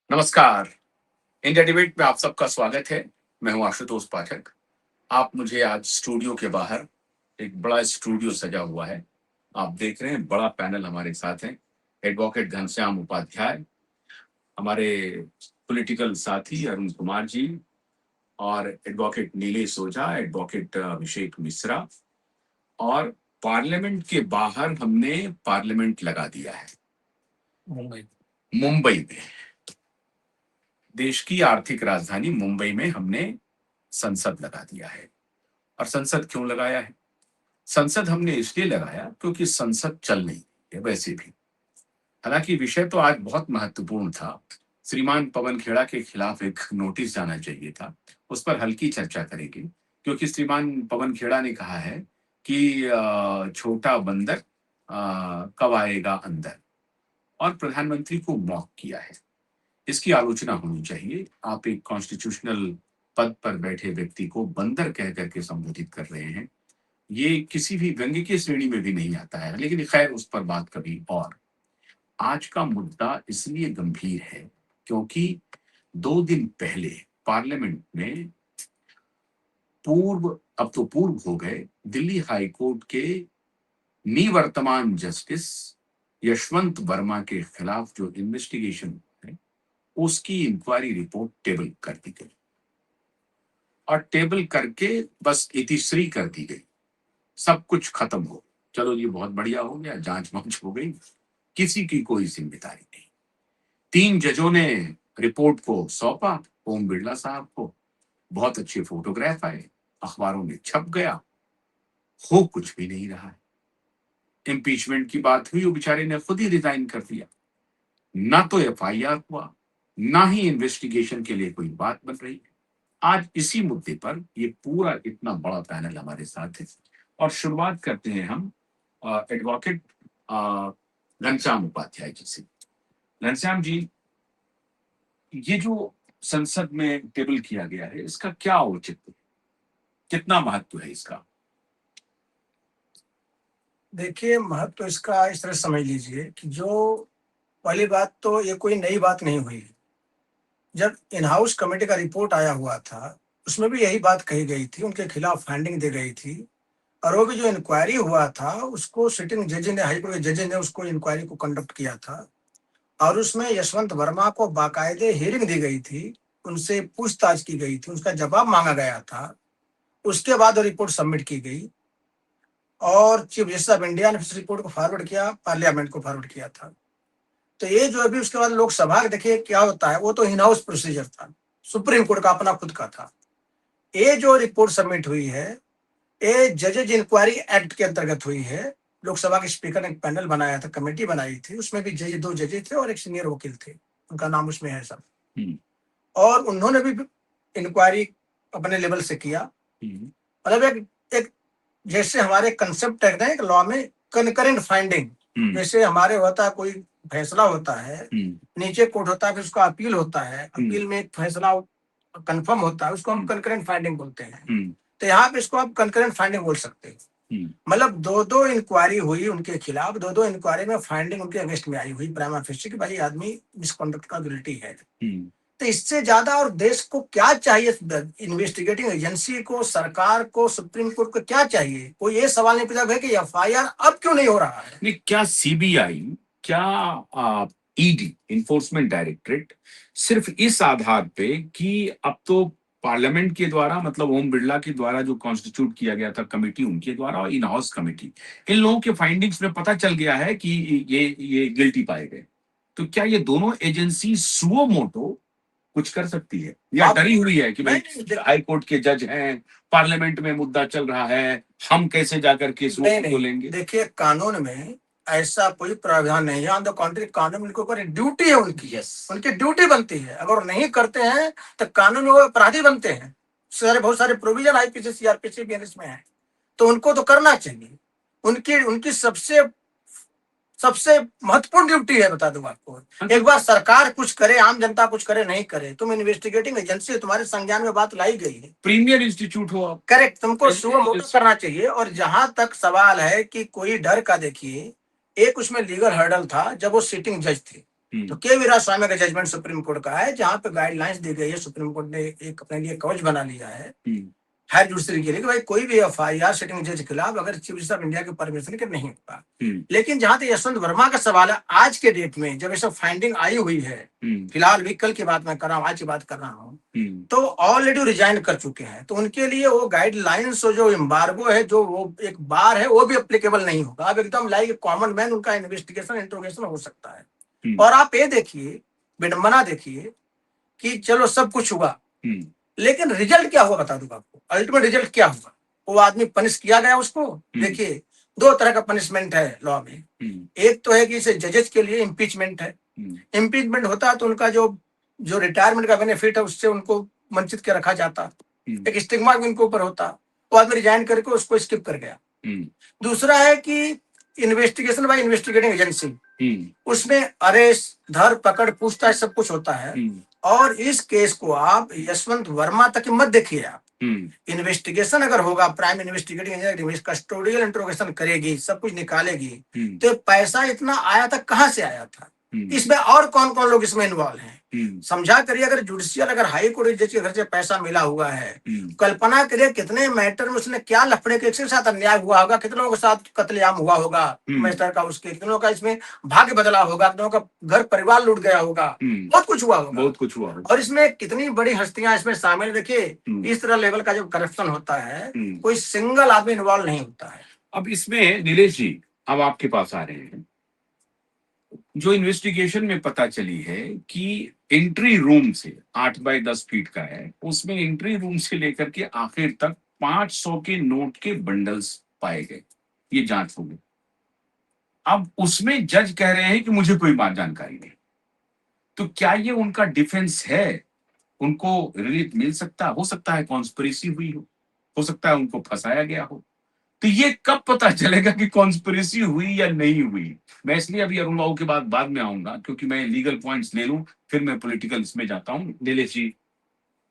नमस्कार। India debate में आप सबका स्वागत है। मैं हूं आशुतोष पाठक। आप मुझे आज स्टूडियो के बाहर, एक बड़ा स्टूडियो सजा हुआ है, आप देख रहे हैं, बड़ा पैनल हमारे साथ है। एडवोकेट घनश्याम उपाध्याय, हमारे पॉलिटिकल साथी अरुण कुमार जी, और एडवोकेट नीलेश ओझा, एडवोकेट अभिषेक मिश्रा। और पार्लियामेंट के बाहर हमने पार्लियामेंट लगा दिया है मुंबई में। देश की आर्थिक राजधानी मुंबई में हमने संसद लगा दिया है। और संसद क्यों लगाया है? संसद हमने इसलिए लगाया क्योंकि संसद चल नहीं रही है वैसे भी। हालांकि विषय तो आज बहुत महत्वपूर्ण था। श्रीमान पवन खेड़ा के खिलाफ एक नोटिस जाना चाहिए था, उस पर हल्की चर्चा करेंगे, क्योंकि श्रीमान पवन खेड़ा ने कहा है कि छोटा बंदर कब आएगा अंदर, और प्रधानमंत्री को मॉक किया है। इसकी आलोचना होनी चाहिए। आप एक कॉन्स्टिट्यूशनल पद पर बैठे व्यक्ति को बंदर कह करके संबोधित कर रहे हैं, ये किसी भी व्यंग्य की श्रेणी में भी नहीं आता है। लेकिन खैर, उस पर बात कभी और। आज का मुद्दा इसलिए गंभीर है क्योंकि 2 दिन पहले पार्लियामेंट में अब तो पूर्व हो गए, दिल्ली हाई कोर्ट के निवर्तमान जस्टिस यशवंत वर्मा के खिलाफ जो इन्वेस्टिगेशन है, उसकी इंक्वायरी रिपोर्ट टेबल कर दी गई। और टेबल करके बस इतिश्री कर दी गई, सब कुछ खत्म हो, चलो ये बहुत बढ़िया हो गया, जांच वांच हो गई, किसी की कोई जिम्मेदारी नहीं। 3 जजों ने रिपोर्ट को सौंपा ओम बिरला साहब को, बहुत अच्छे फोटोग्राफ आए, अखबारों में छप गया, हो कुछ भी नहीं रहा है। इम्पीचमेंट की बात हुई, वो बेचारे ने खुद ही रिजाइन कर दिया। ना तो एफआईआर हुआ, ना ही इन्वेस्टिगेशन के लिए कोई बात बन रही है। आज इसी मुद्दे पर ये पूरा इतना बड़ा पैनल हमारे साथ है, और शुरुआत करते हैं हम एडवोकेट घनश्याम उपाध्याय जी से। घनश्याम जी, ये जो संसद में टेबल किया गया है, इसका क्या औचित्य, कितना महत्व है इसका? देखिए, महत्व इसका इस तरह समझ लीजिए कि जो पहली बात तो ये कोई नई बात नहीं हुई। जब इन हाउस कमेटी का रिपोर्ट आया हुआ था, उसमें भी यही बात कही गई थी, उनके खिलाफ फाइंडिंग दी गई थी। और वो भी जो इंक्वायरी हुआ था, उसको सिटिंग जज ने, हाईकोर्ट के जज ने उसको इंक्वायरी को कंडक्ट किया था। और उसमें यशवंत वर्मा को बाकायदे हियरिंग दी गई थी, उनसे पूछताछ की गई थी, उसका जवाब मांगा गया था। उसके बाद वो रिपोर्ट सबमिट की गई और चीफ जस्टिस ऑफ इंडिया ने इस रिपोर्ट को फॉरवर्ड किया, पार्लियामेंट को फॉरवर्ड किया था। तो ये जो अभी उसके बाद लोकसभा देखिए क्या होता है, वो तो इन हाउस प्रोसीजर था, सुप्रीम कोर्ट का अपना खुद का था। ये जो रिपोर्ट सबमिट हुई है, ये जजेज इंक्वायरी एक्ट के अंतर्गत हुई है। लोकसभा के स्पीकर ने एक पैनल बनाया था, कमेटी बनाई थी, उसमें भी जज, 2 जजेज थे और एक सीनियर वकील थे, उनका नाम उसमें है सब। और उन्होंने भी इंक्वायरी अपने लेवल से किया। मतलब एक जैसे हमारे कंसेप्ट है एक लॉ में कनकरेंट फाइंडिंग, जैसे हमारे होता है कोई फैसला होता है, नीचे कोर्ट होता है, फिर उसका अपील होता है, अपील में एक फैसला कंफर्म होता है, उसको हम कनकरेंट फाइंडिंग बोलते हैं। तो यहाँ पे इसको आप कनकरेंट फाइंडिंग बोल सकते हैं। मतलब 2-2 इंक्वायरी हुई उनके खिलाफ, 2-2 इंक्वायरी में फाइंडिंग उनके अगेंस्ट में आई हुई प्राइमा फेसी कि भाई आदमी मिसकंडक्ट का गिल्टी है। तो इससे ज्यादा और देश को क्या चाहिए, इन्वेस्टिगेटिंग एजेंसी को, सरकार को, सुप्रीम कोर्ट को क्या चाहिए? कोई ये सवाल नहीं पूछा कि एफआईआर अब क्यों नहीं हो रहा है? नहीं, क्या सीबीआई, क्या ईडी, इन्फोर्समेंट डायरेक्टरेट सिर्फ इस आधार पे कि अब तो पार्लियामेंट के द्वारा, मतलब ओम बिरला के द्वारा जो कॉन्स्टिट्यूट किया गया था कमेटी, उनके द्वारा, और इन हाउस कमेटी, इन लोगों के फाइंडिंग्स में पता चल गया है कि ये गिल्टी पाए गए, तो क्या ये दोनों एजेंसी सुओ मोटो कुछ कर सकती है, या डरी हुई है कि भाई हाई कोर्ट के जज हैं, पार्लियामेंट में मुद्दा चल रहा है, हम कैसे जाकर के नहीं लेंगे? देखिए, कानून में ऐसा कोई प्रावधान नहीं है। ऑन द कॉन्ट्री, कानून में उनके ऊपर ड्यूटी है उनकी, उनकी ड्यूटी बनती है। अगर नहीं करते हैं तो कानून में वो अपराधी बनते हैं। बहुत सारे प्रोविजन आईपीसी, सीआरपीसी भी इसमें है, तो उनको तो करना चाहिए। उनकी उनकी सबसे सबसे महत्वपूर्ण ड्यूटी है, बता दूं आपको। एक बार सरकार कुछ करे, आम जनता कुछ करे, नहीं करे, तुम इन्वेस्टिगेटिंग एजेंसी, तुम्हारे संज्ञान में बात लाई गई है, प्रीमियर इंस्टीट्यूट हो, करेक्ट, तुमको सुबह मोटो करना चाहिए। और जहां तक सवाल है कि कोई डर का, देखिए एक उसमें लीगल हर्डल था जब वो सिटिंग जज थे, तो के वीरा स्वामी का जजमेंट सुप्रीम कोर्ट का है, जहां पे गाइडलाइंस दी गई है, सुप्रीम कोर्ट ने एक अपने लिए कवच बना लिया है हायर जुडिशरी के लिए कि भाई कोई भी एफआईआर सिटिंग जज के खिलाफ अगर चीफ जस्टिस ऑफ इंडिया के परमिशन के नहीं होगा। लेकिन जहां तक यशवंत वर्मा का सवाल है, आज के डेट में जब ये सब फाइंडिंग आई हुई है, फिलहाल भी कल की बात मैं कर रहा हूँ, आज की बात कर रहा हूँ, तो ऑलरेडी रिजाइन कर चुके हैं, तो उनके लिए वो गाइडलाइंस जो एम्बार्गो है, जो वो एक बार है, वो भी एप्लीकेबल नहीं होगा। अब एकदम लाइक कॉमन मैन उनका इन्वेस्टिगेशन इंट्रोगेशन हो सकता है। और आप ये देखिए, विडंबना देखिए कि चलो सब कुछ हुआ, लेकिन रिजल्ट क्या हुआ बता दूंगा आपको। अल्टीमेट रिजल्ट क्या हुआ, वो आदमी पनिश किया गया उसको। देखिए, दो तरह का पनिशमेंट है लॉ में। एक तो है कि इसे जजेस के लिए इम्पीचमेंट है। इम्पीचमेंट होता है तो उनका जो रिटायरमेंट का बेनिफिट है उससे उनको वंचित के रखा जाता, एक स्टिग्मा भी उनके ऊपर होता, वो आदमी रिजाइन करके उसको स्किप कर गया। दूसरा है कि इन्वेस्टिगेशन बाय इन्वेस्टिगेटिंग एजेंसी, उसमें अरेस्ट, धर पकड़, पूछताछ सब कुछ होता है। और इस केस को आप यशवंत वर्मा तक मत देखिए। आप इन्वेस्टिगेशन अगर होगा, prime investigating agency custodial interrogation करेगी, सब कुछ निकालेगी, तो पैसा इतना आया था, कहां से आया था, इसमें और कौन कौन लोग इसमें इन्वॉल्व हैं, समझा करिए। अगर जुडिशियल, अगर हाई कोर्ट जज के घर से पैसा मिला हुआ है, कल्पना करिए कितने मैटर में उसने क्या लफड़े के साथ अन्याय हुआ होगा, कितनों के साथ कत्लेआम हुआ होगा मैटर का, उसके कितनों का इसमें भाग्य बदला होगा, कितनों का घर परिवार लूट गया होगा, बहुत कुछ हुआ होगा, बहुत कुछ हुआ होगा। और इसमें कितनी बड़ी हस्तियां इसमें शामिल। देखिए, इस तरह लेवल का जब करप्शन होता है, कोई सिंगल आदमी इन्वॉल्व नहीं होता है। अब इसमें नीलेश जी, अब आपके पास आ रहे हैं, जो इन्वेस्टिगेशन में पता चली है कि एंट्री रूम से 8 बाय 10 फीट का है, उसमें एंट्री रूम से लेकर के आखिर तक 500 के नोट के बंडल्स पाए गए। ये जांच होगी। अब उसमें जज कह रहे हैं कि मुझे कोई बात जानकारी नहीं। तो क्या ये उनका डिफेंस है? उनको रिलीफ मिल सकता, हो सकता है कॉन्स्पिरेसी हुई हो सकता है उनको फंसाया गया हो। तो ये कब पता चलेगा कि कॉन्स्पिरेसी हुई या नहीं हुई? मैं इसलिए अभी अरुण बाबू के बाद में आऊंगा, क्योंकि मैं लीगल पॉइंट्स ले लूं, फिर मैं पॉलिटिकल इसमें जाता हूं। नीलेश जी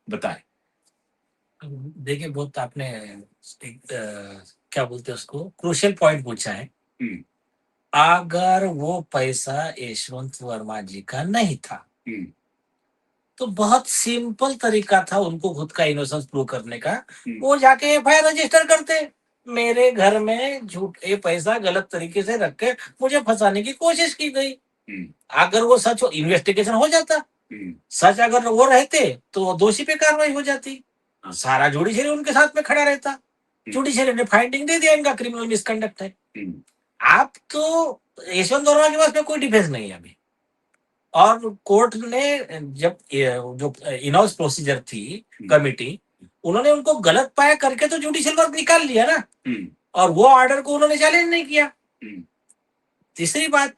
बताएं। देखिए, बहुत आपने एक क्या बोलते हैं उसको, क्रूशियल पॉइंट पूछा है। अगर वो पैसा यशवंत वर्मा जी का नहीं था, तो बहुत सिंपल तरीका था उनको खुद का इनोसेंस प्रूव करने का। वो जाके एफआईआर रजिस्टर करते, मेरे घर में झूठ ये पैसा गलत तरीके से रख के मुझे फंसाने की कोशिश की गई। अगर वो सच हो, इन्वेस्टिगेशन हो जाता। सच अगर वो रहते तो दोषी पे कार्रवाई हो जाती, सारा जुडिशरी उनके साथ में खड़ा रहता। जुडिशरी ने फाइंडिंग दे दिया इनका क्रिमिनल मिसकंडक्ट है। आप तो यशवंत वर्मा के पास में कोई डिफेंस नहीं है अभी। और कोर्ट ने जब जो इन-हाउस प्रोसीजर थी कमिटी, उन्होंने उनको गलत पाया करके तो जुडिशियल वर्क निकाल लिया ना, और वो ऑर्डर को उन्होंने चैलेंज नहीं किया। तीसरी बात,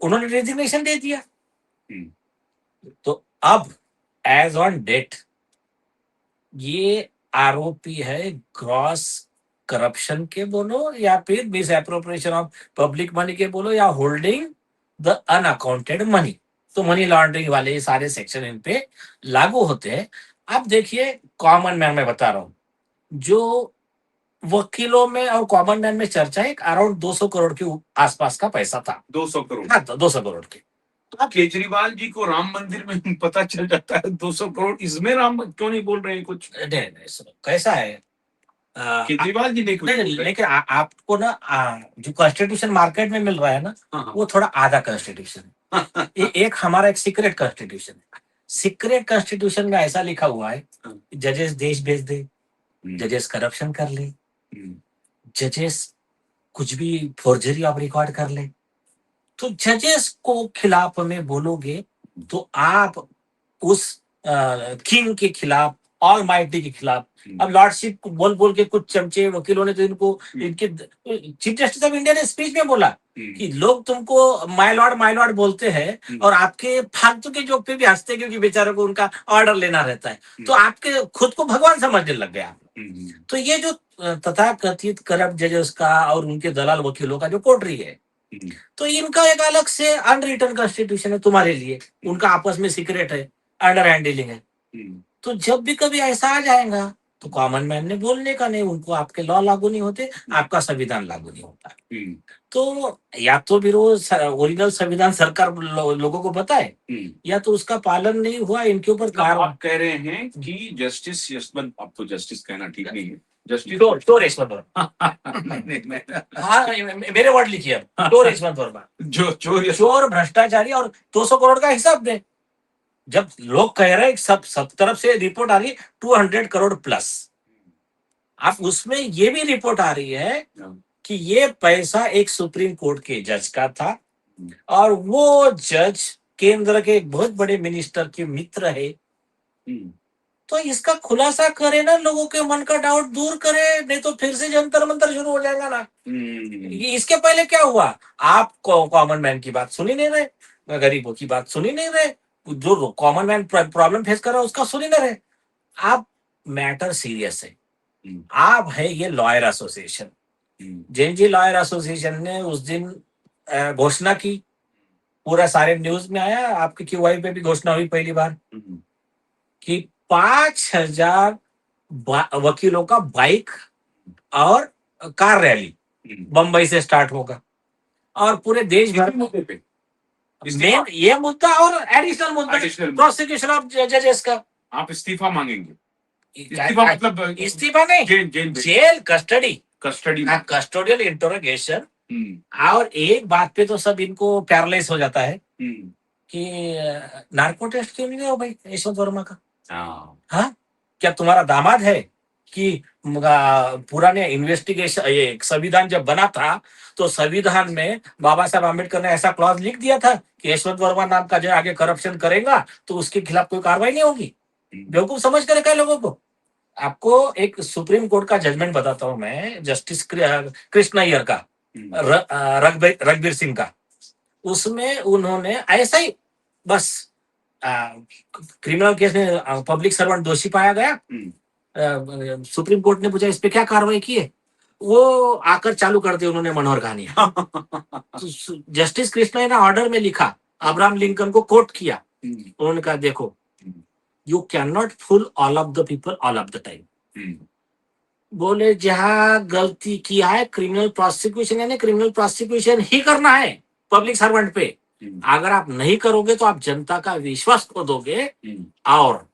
उन्होंने रेजिग्नेशन दे दिया। तो अब एज ऑन डेट ये आरोपी है ग्रॉस करप्शन के बोलो, या फिर miss appropriation of public money के बोलो, या होल्डिंग द अनअकाउंटेड मनी। तो मनी लॉन्ड्रिंग वाले ये सारे सेक्शन इन पे लागू होते हैं। अब देखिए, कॉमन मैन में बता रहा हूं, जो वकीलों में और कॉमन मैन में चर्चा है, अराउंड 200 करोड़ के आसपास का पैसा था। 200 करोड़? हाँ, 200 करोड़ के। तो केजरीवाल जी को राम मंदिर में पता चल जाता है 200 करोड़, इसमें राम क्यों नहीं बोल रहे हैं कुछ? नहीं, सुनो, कैसा है, केजरीवाल जी नहीं, लेकिन आपको ना जो कॉन्स्टिट्यूशन मार्केट में मिल रहा है ना, वो थोड़ा आधा कॉन्स्टिट्यूशन है। ये एक हमारा एक सीक्रेट कॉन्स्टिट्यूशन है। सीक्रेट कॉन्स्टिट्यूशन में ऐसा लिखा हुआ है, जजेस देश भेज दे, जजेस करप्शन कर ले, जजेस कुछ भी फोर्जरी ऑफ रिकॉर्ड कर ले, तो जजेस को खिलाफ में बोलोगे तो आप उस किंग के खिलाफ, ऑल माइटी के खिलाफ। अब लॉर्डशिप बोल बोल के कुछ चमचे वकीलों ने तो इनको, इनके चीफ जस्टिस ऑफ इंडिया ने स्पीच में बोला कि लोग तुमको माय लॉर्ड बोलते हैं और आपके फालतू के जोक पे भी हंसते, क्योंकि बेचारों को उनका ऑर्डर लेना रहता है, तो आपके खुद को भगवान समझने लग गया। तो ये जो तथाकथित करप्ट जजेस का और उनके दलाल वकीलों का जो कोटरी है, तो इनका एक अलग से अनरिटन कॉन्स्टिट्यूशन है तुम्हारे लिए, उनका आपस में सीक्रेट है, अंडर हैंड डीलिंग है। तो जब भी कभी ऐसा आ जाएगा तो कॉमन मैन ने बोलने का नहीं, उनको आपके लॉ लागू नहीं होते, आपका संविधान लागू नहीं होता। तो या तो फिर वो ओरिजिनल संविधान सरकार लोगों को बताए, या तो उसका पालन नहीं हुआ, इनके ऊपर मतलब आप कह रहे हैं कि जस्टिस यशवंत, आपको जस्टिस कहना ठीक नहीं है, जस्टिस चोर यशवंत वर्मा। नहीं, हाँ, मेरे वर्ड लिखिए अब, चोर यशवंत वर्मा, जो चोर चोर, भ्रष्टाचारी और 200 करोड़ का हिसाब दे। जब लोग कह रहे हैं, सब तरफ से रिपोर्ट आ रही है 200 करोड़ प्लस, आप उसमें ये भी रिपोर्ट आ रही है कि ये पैसा एक सुप्रीम कोर्ट के जज का था, और वो जज केंद्र के एक बहुत बड़े मिनिस्टर के मित्र है। तो इसका खुलासा करे ना, लोगों के मन का डाउट दूर करे, नहीं तो फिर से जंतर मंतर शुरू हो जाएगा ना। ये इसके पहले क्या हुआ, आप कॉमन मैन की बात सुन ही नहीं रहे, गरीबों की बात सुन ही नहीं रहे, जो कॉमन मैन प्रॉब्लम फेस कर रहा है उसका सुन ही नहीं रहे। आप मैटर सीरियस है, आप है ये lawyer association, JNG lawyer association ने उस दिन घोषणा की, पूरा सारे न्यूज में आया, आपके क्यूआई पे भी घोषणा हुई पहली बार कि 5,000 वकीलों का बाइक और कार रैली बंबई से स्टार्ट होगा, और पूरे देश भर में मेन ये मुद्दा और एडिशनल मुद्दा प्रोसिक्यूशन ऑफ जजेस का। आप इस्तीफा मांगेंगे? इस्तीफा मतलब इस्तीफा नहीं, जेल कस्टडी कस्टोडियल इंटरोगेशन। और एक बात पे तो सब इनको पैरालाइज हो जाता है कि नार्को टेस्ट क्यों नहीं हो भाई यशवंत वर्मा का? हाँ, क्या तुम्हारा दामाद है कि पुराने इन्वेस्टिगेशन, ये संविधान जब बना था तो संविधान में बाबा साहब आम्बेडकर ने ऐसा क्लॉज लिख दिया था कि यशवंत वर्मा नाम का जो आगे करप्शन करेगा तो उसके खिलाफ कोई कार्रवाई नहीं होगी? बेवकूफ समझ कर रखा है लोगों को। आपको एक सुप्रीम कोर्ट का जजमेंट बताता हूं मैं, जस्टिस कृष्ण अय्यर का, रघुवीर सिंह का। उसमें उन्होंने ऐसा ही बस क्रिमिनल केस में पब्लिक सर्वेंट दोषी पाया गया, सुप्रीम कोर्ट ने पूछा इस पे क्या कार्रवाई की है, वो आकर चालू कर दी उन्होंने मनोहर कहानियां। तो जस्टिस कृष्णा ने ऑर्डर में लिखा, अब्राहम लिंकन को कोट किया, उन्होंने कहा देखो, you can not fool all of the people all of the time. बोले जहां गलती किया है क्रिमिनल प्रोसिक्यूशन, यानी क्रिमिनल प्रोसिक्यूशन ही करना है पब्लिक सर्वेंट पे। अगर आप नहीं करोगे तो आप जनता का विश्वास खो दोगे, और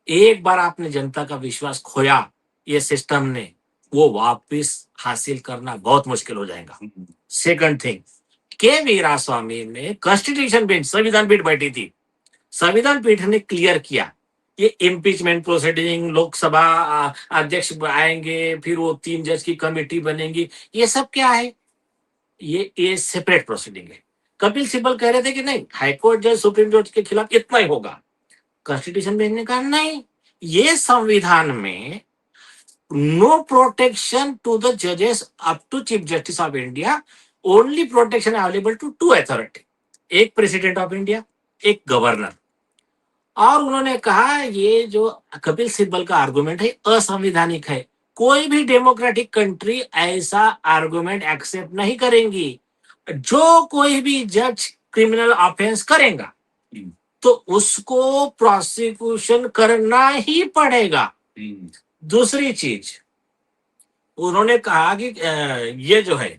एक बार आपने जनता का विश्वास खोया ये सिस्टम ने, वो वापस हासिल करना बहुत मुश्किल हो जाएगा। सेकंड थिंग, के वीरास्वामी में कॉन्स्टिट्यूशन बेंच, संविधान पीठ बैठी थी, संविधान पीठ ने क्लियर किया ये इम्पीचमेंट प्रोसीडिंग, लोकसभा अध्यक्ष आएंगे, फिर वो 3 जज की कमेटी बनेगी, ये सब क्या है, ये सेपरेट प्रोसीडिंग है। कपिल सिब्बल कह रहे थे कि नहीं, हाईकोर्ट जज सुप्रीम कोर्ट के खिलाफ इतना ही होगा, कॉन्स्टिट्यूशन बेंच ने कहा नहीं, ये संविधान में नो प्रोटेक्शन टू द जजेस up to chief justice of India, only protection available to 2 authority, एक प्रेसिडेंट ऑफ इंडिया, एक गवर्नर। और उन्होंने कहा ये जो कपिल सिब्बल का आर्गुमेंट है असंवैधानिक है, कोई भी डेमोक्रेटिक कंट्री ऐसा आर्गुमेंट एक्सेप्ट नहीं करेंगी। जो कोई भी जज क्रिमिनल ऑफेंस करेगा तो उसको प्रोसिक्यूशन करना ही पड़ेगा। दूसरी चीज उन्होंने कहा कि ये जो है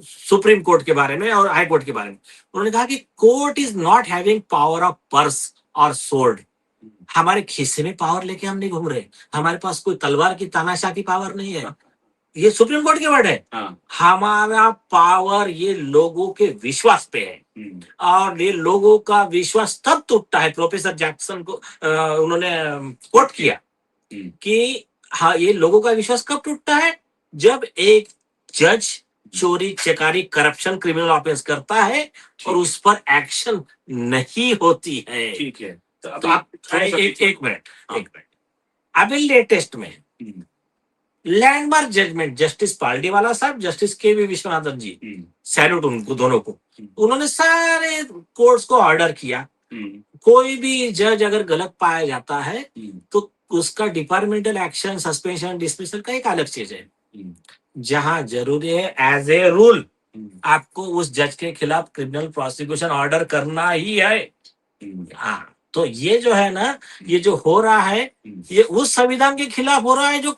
सुप्रीम कोर्ट के बारे में और हाई कोर्ट के बारे में, उन्होंने कहा कि court is not having power of purse और सोर्ड। हमारे खिस्से में पावर लेके हम नहीं घूम रहे, हमारे पास कोई तलवार की तानाशाह की पावर नहीं है। ये सुप्रीम कोर्ट के वर्ड है। हमारा पावर ये लोगों के विश्वास पे है, और ये लोगों का विश्वास तब टूटता है, प्रोफेसर जैक्सन को उन्होंने कोट किया कि हाँ, ये लोगों का विश्वास कब टूटता है, जब एक जज चोरी चकारी करप्शन क्रिमिनल ऑफेंस करता है और उस पर एक्शन नहीं होती है। ठीक है, तो आप एक मिनट अभी लेटेस्ट में लैंडमार्क जजमेंट जस्टिस पाल्डीवाला साहब, जस्टिस के वी विश्वनाथन जी, सैल्यूट उनको दोनों को, उन्होंने सारे कोर्ट्स को ऑर्डर किया कोई भी जज अगर गलत पाया जाता है तो उसका डिपार्टमेंटल एक्शन, सस्पेंशन, डिसमिसल का एक अलग चीज है। जहां जरूरी है एज ए रूल आपको उस जज के खिलाफ क्रिमिनल प्रोसिक्यूशन ऑर्डर करना ही है। हाँ, तो ये जो है ना, ये जो हो रहा है, ये उस संविधान के खिलाफ हो रहा है जो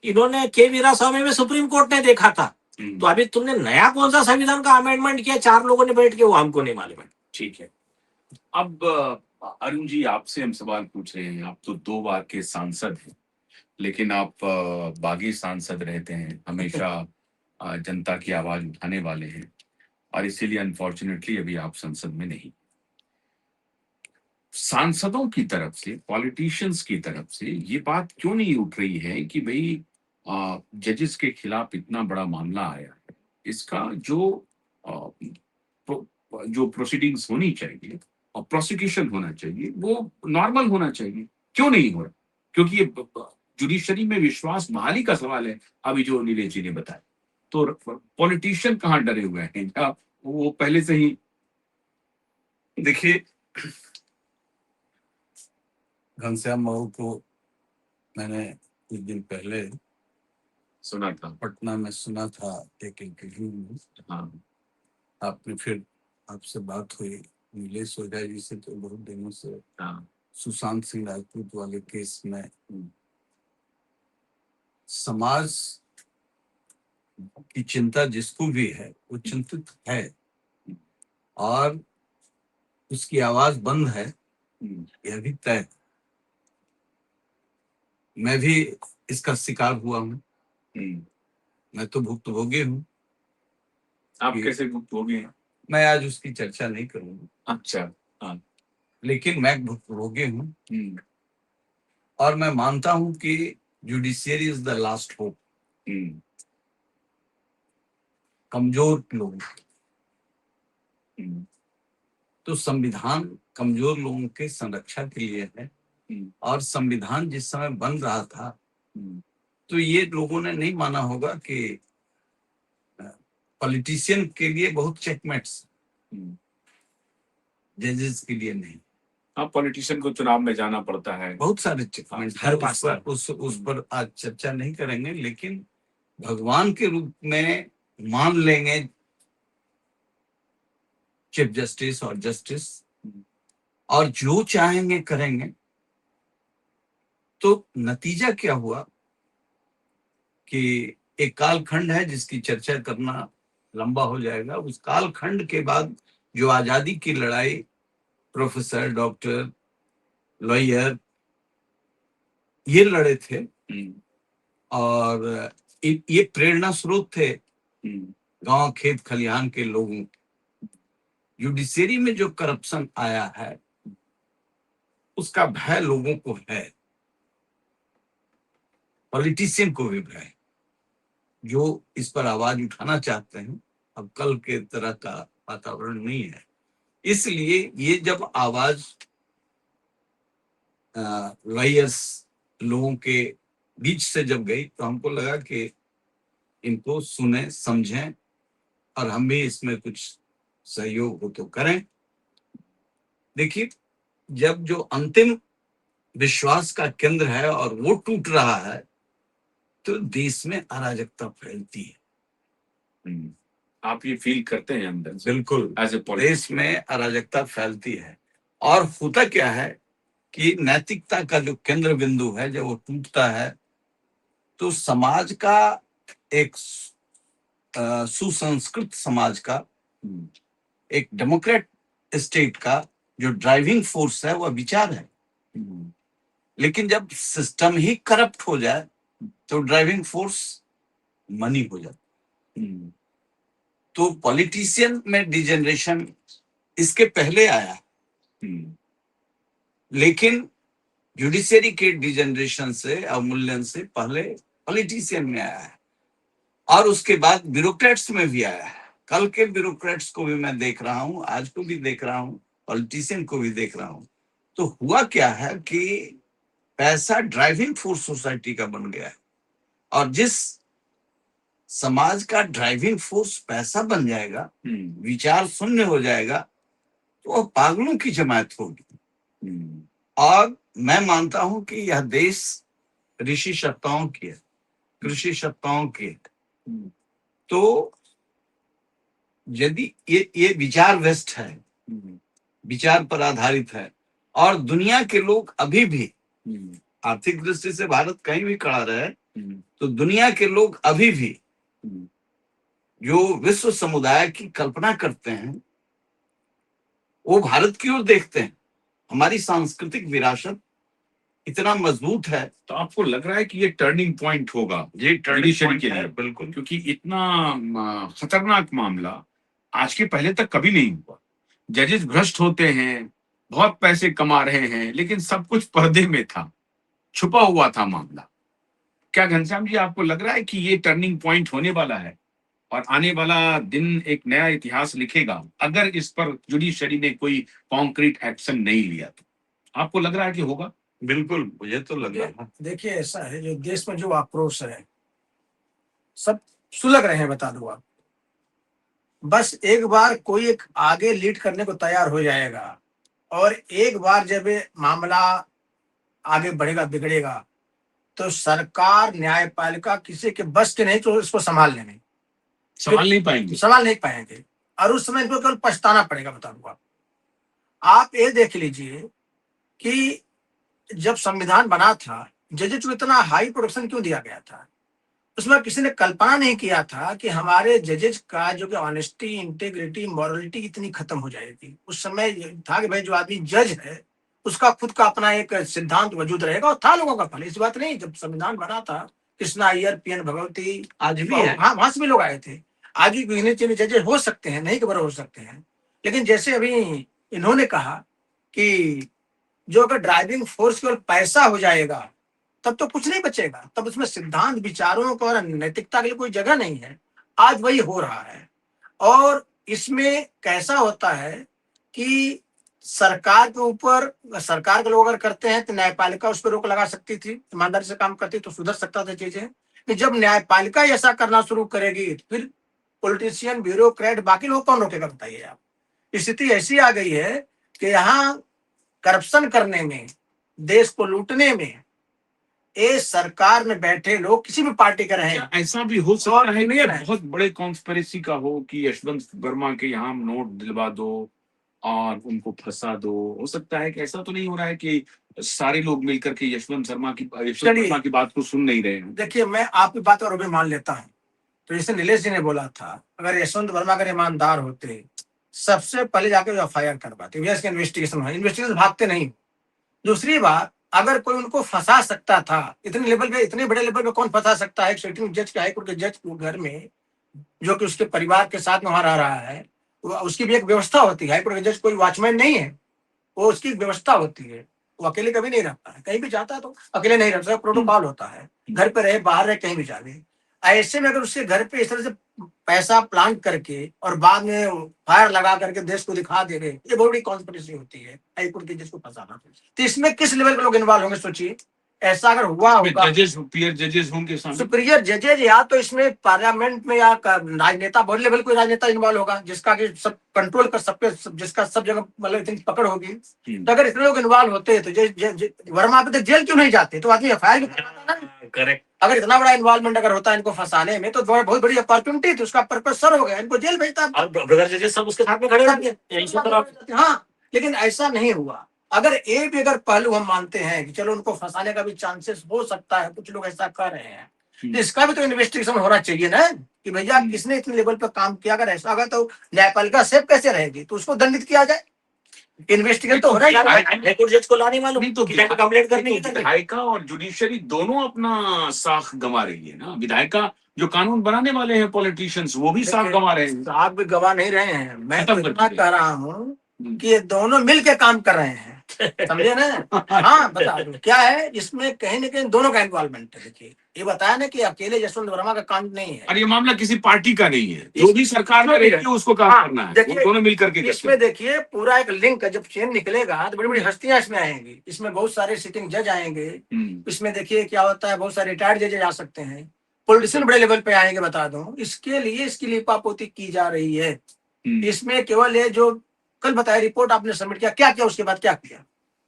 इन्होंने के वीरास्वामी में सुप्रीम कोर्ट ने देखा था। तो अभी तुमने नया कौन सा संविधान का अमेंडमेंट किया 4 लोगों ने बैठ के, वो हमको नहीं मालूम है। ठीक है। अब अरुण जी, आपसे हम सवाल पूछ रहे हैं। आप तो 2 बार के सांसद हैं, लेकिन आप बागी सांसद रहते हैं, हमेशा जनता की आवाज उठाने वाले हैं, और इसीलिए अनफॉर्चुनेटली अभी आप संसद में नहीं। सांसदों की तरफ से, पॉलिटिशियंस की तरफ से ये बात क्यों नहीं उठ रही है कि भाई जजेस के खिलाफ इतना बड़ा मामला आया है, इसका जो प्रोसीडिंग्स होनी चाहिए और प्रोसिक्यूशन होना चाहिए वो नॉर्मल होना चाहिए, क्यों नहीं हो रहा? क्योंकि ये जुडिशरी में विश्वास बहाली का सवाल है, अभी जो नीलेश जी ने बताया। तो पॉलिटिशियन कहाँ डरे हुए हैं? क्या वो पहले से ही? देखिए, घनश्याम महू को मैंने कुछ दिन पहले सुना था। पटना में सुना था एक इंटरव्यू में। हाँ, आपने फिर आपसे बात हुई नीलेश ओझा जी से, तो बहुत दिनों से हाँ, सुशांत सिंह राजपूत वाले केस में समाज की चिंता जिसको भी है वो चिंतित है, और उसकी आवाज बंद है, यह भी तय है। मैं भी इसका शिकार हुआ हूँ, मैं तो भुक्तभोगी हूँ। आप ये- कैसे भुक्तभोगी हैं? मैं आज उसकी चर्चा नहीं करूंगा, अच्छा, हाँ, लेकिन मैं भुक्तभोगी हूँ, हम्म, और मैं मानता हूँ कि judiciary is the last hope hmm, कमजोर लोगों की। हम्म, तो संविधान कमजोर लोगों के संरक्षा के लिए है, और संविधान जिस समय बन रहा था तो ये लोगों ने नहीं माना होगा कि पॉलिटिशियन के लिए बहुत चेकमेट्स, जजेस के लिए नहीं। हाँ, पॉलिटिशियन को चुनाव में जाना पड़ता है, बहुत सारे चेकमेट्स हर उस पास पर उस पर आज चर्चा नहीं करेंगे, लेकिन भगवान के रूप में मान लेंगे चीफ जस्टिस और जस्टिस, और जो चाहेंगे करेंगे। तो नतीजा क्या हुआ कि एक कालखंड है जिसकी चर्चा करना लंबा हो जाएगा। उस कालखंड के बाद जो आजादी की लड़ाई प्रोफेसर, डॉक्टर, लॉयर ये लड़े थे, और ये प्रेरणा स्रोत थे गांव खेत खलिहान के लोगों। जुडिशरी में जो करप्शन आया है उसका भय लोगों को है, पॉलिटिशियन को भी भय, जो इस पर आवाज उठाना चाहते हैं। अब कल के तरह का वातावरण नहीं है, इसलिए ये जब आवाज लॉयर्स लोगों के बीच से जब गई तो हमको लगा कि इनको सुने समझें, और हम भी इसमें कुछ सहयोग हो तो करें। देखिए, जब जो अंतिम विश्वास का केंद्र है और वो टूट रहा है तो देश में अराजकता फैलती है। आप ये फील करते हैं अंदर से? बिल्कुल, एज ए देश में अराजकता फैलती है। और होता क्या है कि नैतिकता का जो केंद्र बिंदु है जब वो टूटता है तो समाज का एक सुसंस्कृत समाज का, एक डेमोक्रेट स्टेट का जो ड्राइविंग फोर्स है वह विचार है। लेकिन जब सिस्टम ही करप्ट हो जाए तो ड्राइविंग फोर्स मनी हो जाता। तो पॉलिटिशियन में डिजेनरेशन इसके पहले आया, लेकिन जुडिशरी के डिजेनरेशन से, अवमूल्यन से पहले पॉलिटिशियन में आया है, और उसके बाद ब्यूरोक्रेट्स में भी आया है। कल के ब्यूरोक्रेट्स को भी मैं देख रहा हूं, आज को भी देख रहा हूं, पॉलिटिशियन को भी देख रहा हूं। तो हुआ क्या है कि पैसा ड्राइविंग फोर्स सोसाइटी का बन गया है, और जिस समाज का ड्राइविंग फोर्स पैसा बन जाएगा, विचार शून्य हो जाएगा, तो वह पागलों की जमात होगी। और मैं मानता हूं कि यह देश ऋषि सत्ताओं की है, कृषि सत्ताओं की है। तो यदि ये विचार वेस्ट है, विचार पर आधारित है, और दुनिया के लोग अभी भी, हम्म, आर्थिक दृष्टि से भारत कहीं भी खड़ा रहे, हम्म, तो दुनिया के लोग अभी भी हम्म, जो विश्व समुदाय की कल्पना करते हैं वो भारत की ओर देखते हैं। हमारी सांस्कृतिक विरासत इतना मजबूत है। तो आपको लग रहा है कि ये टर्निंग पॉइंट होगा ये टर्निंग जुडिशरी पॉइंट के है, लिए? बिल्कुल। क्योंकि इतना खतरनाक मामला आज के पहले तक कभी नहीं हुआ। जजेस भ्रष्ट होते हैं, बहुत पैसे कमा रहे हैं, लेकिन सब कुछ पर्दे में था, छुपा हुआ था मामला। क्या घनश्याम जी आपको लग रहा है कि ये टर्निंग पॉइंट होने वाला है और आने वाला दिन एक नया इतिहास लिखेगा अगर इस पर जुडिशरी ने कोई कॉन्क्रीट एक्शन नहीं लिया? तो आपको लग रहा है कि होगा? बिल्कुल, मुझे तो लग रहा है। देखिए ऐसा है, जो देश में जो आक्रोश है सब सुलग रहे हैं, बता दूं आप। बस एक बार कोई एक आगे लीड करने को तैयार हो जाएगा और एक बार जब ये मामला आगे बढ़ेगा बिगड़ेगा तो सरकार न्यायपालिका किसी के बस के नहीं, तो इसको संभालने में सवाल नहीं पाएंगे। संभाल नहीं पाएंगे और उस समय इनको केवल पछताना पड़ेगा। बता दूं आप ये देख लीजिए कि जब संविधान बना था, जजेस को इतना हाई प्रोडक्शन क्यों दिया गया था? उसमें किसी ने कल्पना नहीं किया था कि हमारे जजेस का जो कि ऑनेस्टी, इंटेग्रिटी, मॉरलिटी इतनी खत्म हो जाएगी। उस समय ये था कि भाई जो आदमी जज है उसका खुद का अपना एक सिद्धांत वजूद रहेगा, और था लोगों का पहले। इस बात नहीं, जब संविधान बना था कृष्णा अय्यर, पीएन भगवती, आज भी है। हाँ वहां से भी लोग आए थे। आज भी गिने चुने जजेस हो सकते हैं, नहीं के बराबर हो सकते हैं, लेकिन जैसे अभी इन्होंने कहा कि जो अगर ड्राइविंग फोर्स केवल पैसा हो जाएगा तब तो कुछ नहीं बचेगा, तब उसमें सिद्धांत, विचारों को और नैतिकता के लिए कोई जगह नहीं है। आज वही हो रहा है। और इसमें कैसा होता है कि सरकार के ऊपर, सरकार के लोग अगर करते हैं तो न्यायपालिका उस पर रोक लगा सकती थी, ईमानदारी से काम करती तो सुधर सकता था चीजें। कि जब न्यायपालिका ऐसा करना शुरू करेगी तो फिर पॉलिटिशियन, ब्यूरोक्रेट, बाकी लोग कौन रोकेगा? बताइए आप। स्थिति ऐसी आ गई है कि यहाँ करप्शन करने में, देश को लूटने में ये सरकार में बैठे लोग किसी भी पार्टी के रहे, क्या ऐसा भी हो सकता है कि नहीं है। बहुत बड़े कॉन्स्पिरेसी का हो कि यशवंत वर्मा के यहाँ नोट दिलवा दो और उनको फंसा दो? हो सकता है कि ऐसा तो नहीं हो रहा है कि सारे लोग मिलकर के यशवंत चलिए। वर्मा की बात को सुन नहीं रहे हैं? देखिए, मैं आपकी बात और भी मान लेता हूँ। तो जैसे नीलेश जी ने बोला था, अगर यशवंत वर्मा अगर ईमानदार होते, सबसे पहले जाके FIR करवाते, भैया इसका इन्वेस्टिगेशन हो, इन्वेस्टिगेशन भागते नहीं। दूसरी बात, अगर कोई उनको फंसा सकता था, इतने लेवल पे, इतने बड़े लेवल पे कौन फंसा सकता है? एक सिटिंग जज के, हाईकोर्ट के जज को घर में, जो कि उसके परिवार के साथ में वहां रह रहा है, उसकी भी एक व्यवस्था होती है। हाईकोर्ट के जज कोई वॉचमैन नहीं है, वो उसकी व्यवस्था होती है। वो अकेले कभी नहीं रहता है, कहीं भी जाता है तो अकेले नहीं रहता, प्रोटोकॉल होता है। घर पे रहे, बाहर रहे, कहीं भी जावे। ऐसे में अगर उसके घर पे इस तरह से पैसा प्लांट करके और बाद में फायर लगा करके देश को दिखा दे रहे, ये बहुत बड़ी कॉन्स्पिरेसी होती है हाईकोर्ट के जज को फंसाना। तो इसमें किस लेवल के लोग इन्वॉल्व होंगे सोचिए। ऐसा अगर हुआ होगा, जजेस, सुपीरियर जजेस होंगे सामने। सुपीरियर जजेज, या तो इसमें पार्लियामेंट में या राजनेता, बड़े लेवल कोई राजनेता इन्वॉल्व होगा जिसका कि सब कंट्रोल कर, सब पे, जिसका सब जगह मतलब इतनी पकड़ होगी। तो अगर इतने लोग इन्वॉल्व होते तो वर्मा पे तो जेल क्यों नहीं जाते? तो आदमी FIR करेक्ट। अगर इतना बड़ा इन्वॉल्वमेंट अगर होता है इनको फंसाने में तो बहुत बड़ी अपॉर्चुनिटी थी, उसका पर्पस सर हो गया, इनको जेल भेजता। और ब्रदर जजेस सब उसके साथ में खड़े रहते। हाँ, लेकिन ऐसा नहीं हुआ। अगर एक भी अगर पहलू हम मानते हैं कि चलो उनको फंसाने का भी चांसेस हो सकता है, कुछ लोग ऐसा कर रहे हैं, तो इसका भी तो इन्वेस्टिगेशन होना चाहिए ना कि भैया किसने इतने लेवल पर काम किया। अगर ऐसा होगा तो न्यायपालिका सेफ कैसे रहेगी? तो उसको दंडित किया जाए। इन्वेस्टिगेशन तो हो रहा है। हाईकोर्ट जज को लाने वालों नहीं तो कंप्लेंट करने की विधायिका और जुडिशरी दोनों अपना साख गंवा रही है ना। विधायिका जो कानून बनाने वाले हैं, पॉलिटिशियंस, वो भी साख गंवा रहे हैं। आप भी गवा नहीं रहे हैं, मैं तो खत्म कर इतना दिए। कह रहा हूँ कि ये दोनों मिलके काम कर रहे हैं, समझे ना? हाँ, बता दो क्या है इसमें, कहीं ना कहीं दोनों का इन्वॉल्वमेंट है। देखिए, ये बताया ना कि अकेले यशवंत वर्मा का काम नहीं है, और ये मामला किसी पार्टी का नहीं है, जो भी सरकार में रहती है उसको काम करना है। देखिए, वो दोनों मिलकर के करते इसमें हैं। देखिए पूरा एक लिंक है। जब चेन निकलेगा तो बड़ी बड़ी हस्तियां इसमें आएंगी, इसमें बहुत सारे सिटिंग जज आएंगे। इसमें देखिए क्या होता है, बहुत सारे रिटायर्ड जजेज आ सकते हैं, पॉलिटिशियन बड़े लेवल पे आएंगे। बता दूं, इसके लिए इसकी लिपापोती की जा रही है। इसमें केवल ये जो कल बताया, रिपोर्ट आपने सबमिट किया, क्या किया उसके बाद, क्या किया?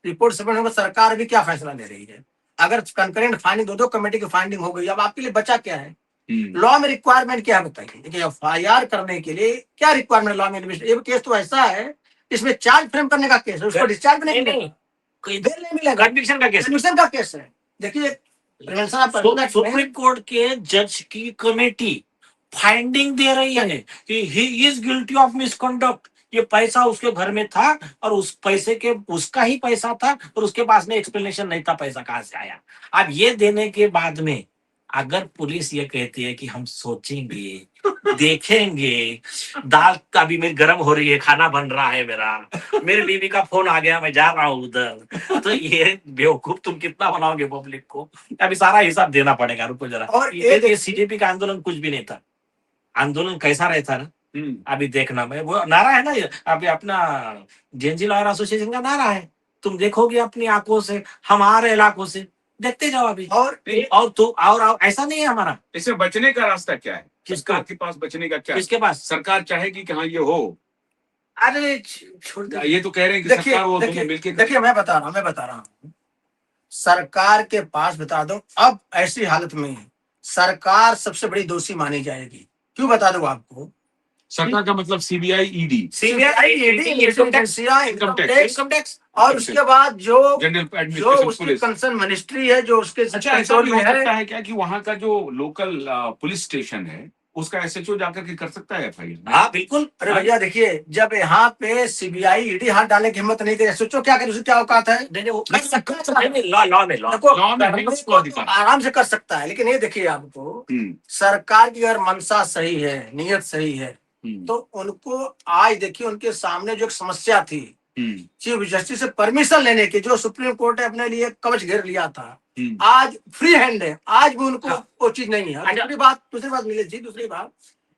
रिपोर्ट सबमिट होगा, सरकार भी क्या फैसला ले रही है? अगर कंकरेंट फाइंडिंग, दो कमेटी की फाइंडिंग हो गई, अब आपके लिए बचा क्या है? लॉ में रिक्वायरमेंट क्या है बताइए? कि FIR करने के लिए क्या रिक्वायरमेंट लॉ में? ये केस तो ऐसा है, इसमें चार्ज फ्रेम करने का केस है, उसको डिस्चार्ज नहीं नहीं, नहीं बेल नहीं मिलेगा, कन्विक्शन का केस कन्विक्शन का केस है। देखिए प्रिवेंशन ऑफ पर्सन एक्ट में सुप्रीम कोर्ट के जज की कमेटी फाइंडिंग दे रही है कि he is guilty of misconduct. ये पैसा उसके घर में था और उस पैसे के उसका ही पैसा था और उसके पास में एक्सप्लेनेशन नहीं था पैसा कहां से आया। अब ये देने के बाद में अगर पुलिस ये कहती है कि हम सोचेंगे, देखेंगे, दाल अभी मेरी गर्म हो रही है, खाना बन रहा है मेरा, मेरी बीवी का फोन आ गया, मैं जा रहा हूँ उधर, तो ये बेवकूफ तुम कितना बनाओगे पब्लिक को? अभी सारा हिसाब देना पड़ेगा। रुको जरा। और ये सीजेपी का आंदोलन कुछ भी नहीं था। आंदोलन कैसा रहता ना, अभी देखना। मैं वो नारा है ना, अभी अपना जेएनजी लॉयर एसोसिएशन का नारा है, तुम देखोगे अपनी आंखों से, हमारे इलाकों से, देखते जाओ अभी। और तो और ऐसा नहीं है हमारा। इसमें बचने का रास्ता क्या है? किसका? सरकार के पास बचने का क्या है? किसके पास? सरकार चाहेगी कि हाँ ये हो। अरे छोड़ दे। ये तो कह रहे हैं कि देखिए सरकार वो दोनों देखिए मिलके देखिए मैं बता रहा हूँ सरकार के पास, बता दूं अब ऐसी हालत में सरकार सबसे बड़ी दोषी मानी जाएगी। क्यों बता दूं आपको? सरकार का मतलब CBI, ED, CBI, income tax, income tax, income tax, और उसके बाद जो जनरल जो एडमिनिस्ट्रेशन, उसकी पुलिस। कंसर्न मिनिस्ट्री है, जो उसके अच्छा, ऐसा कंट्रोल भी में हो है। सकता है क्या कि वहाँ का जो लोकल पुलिस स्टेशन है उसका एसएचओ जाकर के कर सकता है एफआईआर? हाँ बिल्कुल। अरे भैया देखिए, जब यहाँ पे सीबीआई ईडी हाथ डालने की हिम्मत नहीं करे, सोचो क्या करे, उसकी क्या औकात है? लॉ में देखो, लॉ में है उसको अधिकार। आराम से कर सकता है, लेकिन ये देखिए आपको, सरकार की अगर मंशा सही है, नियत सही है, तो उनको आज देखिए उनके सामने जो एक समस्या थी चीफ जस्टिस से परमिशन लेने की, जो सुप्रीम कोर्ट ने अपने लिए कवच घेर लिया था, आज फ्री हैंड है। आज भी उनको वो चीज नहीं है। दूसरी बात नीलेश जी, दूसरी बात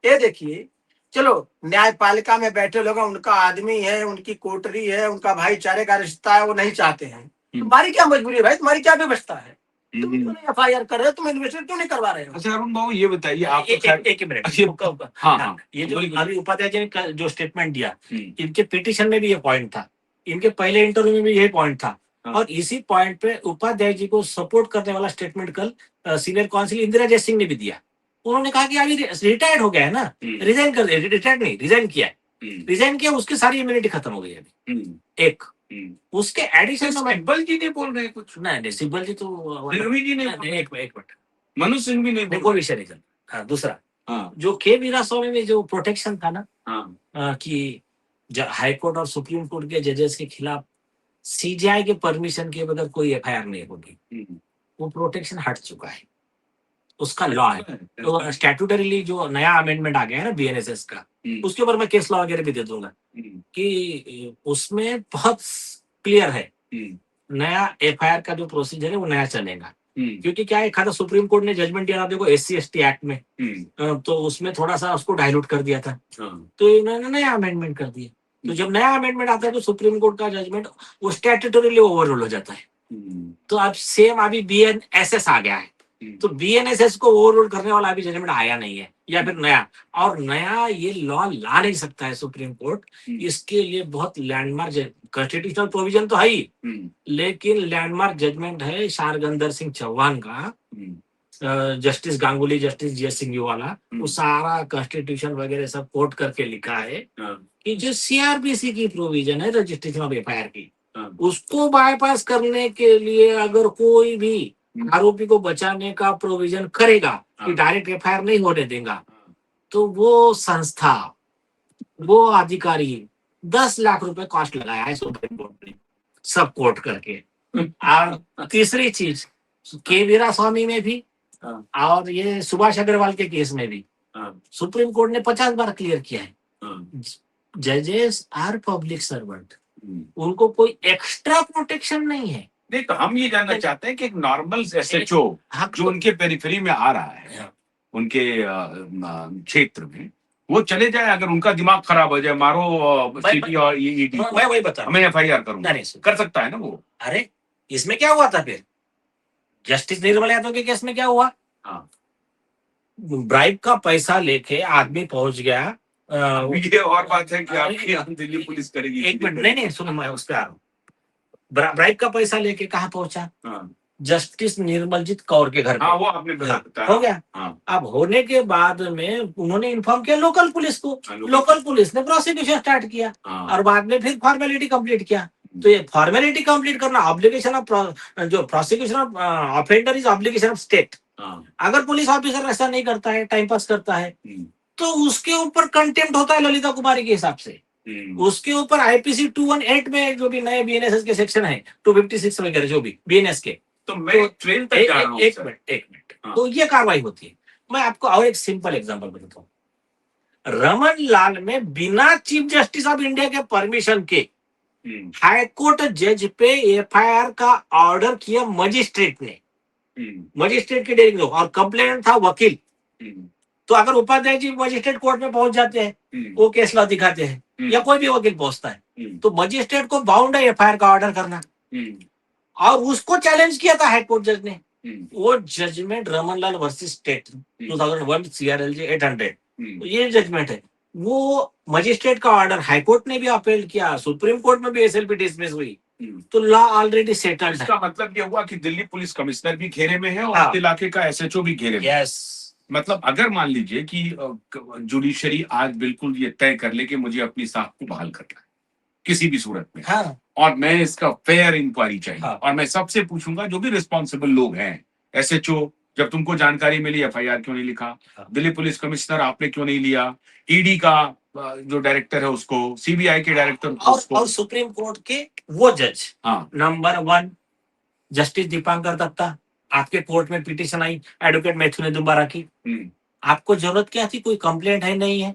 ये देखिए, चलो न्यायपालिका में बैठे लोग, उनका आदमी है, उनकी कोटरी है, उनका भाईचारे का रिश्ता है, वो नहीं चाहते हैं। तुम्हारी क्या मजबूरी है भाई? तुम्हारी क्या व्यवस्था है? तुम क्यों नहीं एफआईआर कर रहे हो? तुम इन्वेस्टिगेशन क्यों नहीं करवा रहे हो? अच्छा अरुण बाबू, ये बताइए आप तो एक मिनट। हाँ, ये जो अभी उपाध्याय जी ने जो स्टेटमेंट दिया, इनके पिटीशन में भी ये पॉइंट था, इनके पहले इंटरव्यू में भी यही पॉइंट था, और इसी पॉइंट पे उपाध्याय जी को सपोर्ट करने वाला स्टेटमेंट कल सीनियर काउंसिल इंदिरा जय सिंह ने भी दिया। उन्होंने कहा कि अभी रिटायर्ड हो गया है ना, रिजाइन कर दिया, रिटायर्ड नहीं, रिजाइन किया है, रिजाइन किया, उसकी सारी इम्यूनिटी खत्म हो गई अभी। एक उसके एडिशन में सिब्बल जी ने बोल रहे हैं कुछ? नहीं, सिब्बल जी तो जी ने, एक मिनट, मनु सिंह भी नहीं, कोई विषय नहीं चल। हाँ, दूसरा जो के वीरास्वामी में जो प्रोटेक्शन था ना, कि हाई कोर्ट और सुप्रीम कोर्ट के जजेस के खिलाफ सीजीआई के परमिशन के बगैर कोई एफआईआर नहीं होगी, वो प्रोटेक्शन हट चुका है, उसका लॉ है। तो स्टैट्यूटरीली जो नया अमेंडमेंट आ गया है ना बीएनएसएस का, उसके ऊपर मैं केस लॉ वगैरह भी दे दूंगा कि उसमें बहुत क्लियर है, नया एफआईआर का जो प्रोसीजर है वो नया चलेगा। क्योंकि क्या है, खासा सुप्रीम कोर्ट ने जजमेंट दिया था देखो SC/ST एक्ट में, तो उसमें थोड़ा सा उसको डाइल्यूट कर दिया था, तो इन्होंने नया अमेंडमेंट कर दिया। तो जब नया अमेंडमेंट आता है तो सुप्रीम कोर्ट का जजमेंट वो स्टैट्यूटरीली ओवररूल हो जाता है। तो अब सेम अभी बीएनएसएस आ गया है, तो बीएनएसएस को ओवररूल करने वाला अभी जजमेंट आया नहीं है, या फिर नया, और नया ये लॉ ला नहीं सकता है सुप्रीम कोर्ट। इसके लिए बहुत लैंडमार्क कॉन्स्टिट्यूशनल प्रोविजन तो है ही, लेकिन लैंडमार्क जजमेंट है शारगंदर सिंह चौहान का, जस्टिस गांगुली, जस्टिस जय सिंह वाला, वो सारा कॉन्स्टिट्यूशन वगैरह सब कोट करके लिखा है कि जो सीआरपीसी की प्रोविजन है रजिस्ट्रेशन ऑफ एफआईआर की, उसको बाईपास करने के लिए अगर कोई भी आरोपी को बचाने का प्रोविजन करेगा कि डायरेक्ट एफआईआर नहीं होने देगा, तो वो संस्था, वो अधिकारी 10 लाख रुपए कॉस्ट लगाया है सुप्रीम कोर्ट ने, सब कोर्ट करके। और तीसरी चीज, के वीरास्वामी में भी और ये सुभाष अग्रवाल के केस में भी सुप्रीम कोर्ट ने 50 बार क्लियर किया है, जजेस आर पब्लिक सर्वेंट, उनको कोई एक्स्ट्रा प्रोटेक्शन नहीं है। नहीं, तो हम ये जानना चाहते हैं कि एक नॉर्मल एसएचओ जो उनके पेरिफेरी में आ रहा है, उनके क्षेत्र में, वो चले जाए, अगर उनका दिमाग खराब हो जाए, मारो सीटी और ईडी, मैं वही बता, मैं एफआईआर करूंगा, कर सकता है ना वो? अरे इसमें क्या हुआ था फिर, जस्टिस निर्मल यादव के केस में क्या हुआ, ब्राइब का पैसा लेके आदमी पहुंच गया। ये और बात है कि आपकी दिल्ली पुलिस करेगी। एक मिनट, नहीं सुनो, मैं उस पर आ रहा हूँ। ब्राइब का पैसा लेके कहाँ पहुंचा? जस्टिस निर्मलजीत कौर के घर पे। वो आपने बताया। हो गया। अब होने के बाद में उन्होंने इन्फॉर्म किया लोकल पुलिस को, लोकल पुलिस ने प्रोसिक्यूशन स्टार्ट किया, और बाद में फिर फॉर्मेलिटी कंप्लीट किया। तो ये फॉर्मेलिटी कंप्लीट करना ऑब्लिगेशन ऑफ जो prosecution of offender is obligation of state. हाँ, अगर पुलिस ऑफिसर ऐसा नहीं करता है, टाइम पास करता है, हम्म, तो उसके ऊपर कंटेम्प्ट होता है ललिता कुमारी के हिसाब से। उसके ऊपर आईपीसी 218 में जो भी नए बीएनएस के सेक्शन है, 256 वगैरह जो भी बीएनएस के, तो मैं ट्रेन तक जा रहा हूँ एक सर। मिनट एक मिनट, हाँ। तो ये कार्रवाई होती है। मैं आपको और एक सिंपल एग्जांपल बताता हूँ। रमन लाल में बिना चीफ जस्टिस ऑफ इंडिया के परमिशन के हम्म, हाईकोर्ट जज पे एफआईआर का ऑर्डर किया मजिस्ट्रेट ने, मजिस्ट्रेट के डेरिंग और कंप्लेंट था वकील। तो अगर उपाध्याय जी मजिस्ट्रेट कोर्ट में पहुंच जाते हैं, वो केस लॉ दिखाते हैं या कोई भी वकील पहुंचता है, तो मजिस्ट्रेट को बाउंड है एफआईआर का ऑर्डर करना। और उसको चैलेंज किया था हाईकोर्ट जज ने। वो जजमेंट रमनलाल वर्सेस स्टेट 2001 सीआरएलजे 800, ये जजमेंट है। वो मजिस्ट्रेट का ऑर्डर हाईकोर्ट ने भी अपील किया, सुप्रीम कोर्ट में भी एसएलपी डिसमिस हुई। तो लॉ ऑलरेडी सेटल्ड है। इसका मतलब ये हुआ कि दिल्ली पुलिस कमिश्नर भी घेरे में है और हाँ। इस इलाके का एसएचओ भी घेरे में है। यस, मतलब अगर मान लीजिए कि जुडिशरी आज बिल्कुल ये तय कर ले कि मुझे अपनी साख को बहाल करना है किसी भी सूरत में, हाँ, और मैं इसका फेयर इंक्वायरी चाहिए, हाँ। और मैं सबसे पूछूंगा जो भी रिस्पॉन्सिबल लोग हैं, एसएचओ, जब तुमको जानकारी मिली एफआईआर क्यों नहीं लिखा, हाँ। दिल्ली पुलिस कमिश्नर आपने क्यों नहीं लिया, ईडी का जो डायरेक्टर है उसको, सीबीआई के डायरेक्टर उसको, और सुप्रीम कोर्ट के वो जज, हाँ, नंबर 1 जस्टिस दीपांकर दत्ता, आपके कोर्ट में पिटीशन आई, एडवोकेट मैथ्यू ने दोबारा की। आपको जरूरत क्या थी, कोई कंप्लेंट है नहीं है,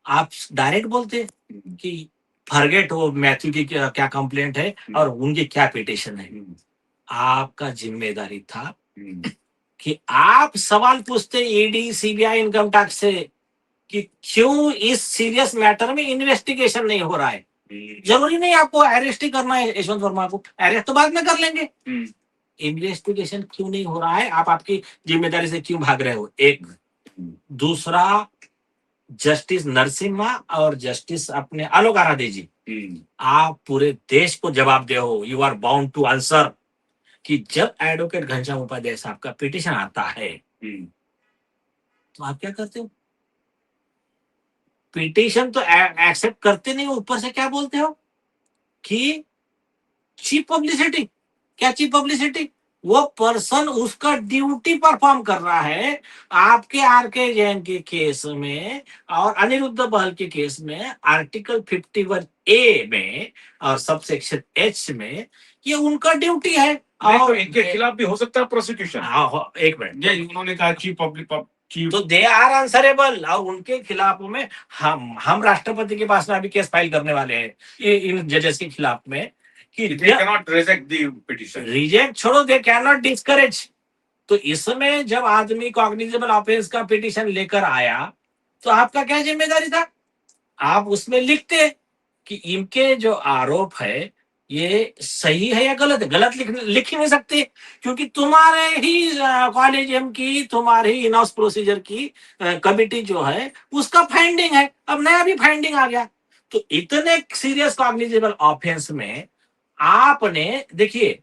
आप डायरेक्ट बोलते कि फॉरगेट हो मैथ्यू की क्या कंप्लेंट है और उनकी क्या पिटीशन है। आपका जिम्मेदारी था कि आप सवाल पूछते ईडी सीबीआई इनकम टैक्स से कि क्यों इस सीरियस मैटर में इन्वेस्टिगेशन नहीं हो रहा है। जरूरी नहीं आपको अरेस्ट ही करना है यशवंत वर्मा को, अरेस्ट तो बाद में कर लेंगे। इन्वेस्टिगेशन क्यों नहीं हो रहा है, आप आपकी जिम्मेदारी से क्यों भाग रहे हो, एक। दूसरा, जस्टिस नरसिम्हा और जस्टिस अपने आलोक आराधे जी, आप पूरे देश को जवाब दे हो, you are bound to answer कि जब एडवोकेट घनश्याम उपाध्याय साहब का पिटीशन आता है तो आप क्या करते हो, पिटीशन तो एक्सेप्ट करते नहीं, ऊपर से क्या बोलते हो कि चीप पब्लिसिटी। क्या चीप पब्लिसिटी, वो पर्सन उसका ड्यूटी परफॉर्म कर रहा है। आपके आरके जैन के केस में और अनिरुद्ध बहल के केस में आर्टिकल 51A में और सबसेक्शन H में ये उनका ड्यूटी है। तो इनके खिलाफ भी हो सकता है प्रोसिक्यूशन। हाँ, एक मिनट, ये उन्होंने कहा चीफ पब्लिक तो दे आर आंसरेबल, और उनके खिलाफ में हम राष्ट्रपति के पास में अभी केस फाइल करने वाले हैं इन जजेस के खिलाफ में कि they cannot reject the petition. Reject छोड़ो, दे कैन नॉट डिस्करेज। तो इसमें जब आदमी कॉग्निजेबल ऑफेंस का पिटीशन लेकर आया तो आपका क्या जिम्मेदारी था, आप उसमें लिखते कि इनके जो आरोप है ये सही है या गलत है। गलत लिख ही नहीं सकते क्योंकि तुम्हारे ही कॉलेजियम की, तुम्हारे ही इन हाउस प्रोसीजर की कमिटी जो है उसका फाइंडिंग है। अब नया भी फाइंडिंग आ गया, तो इतने सीरियस कॉग्निजेबल ऑफेंस में आपने देखिए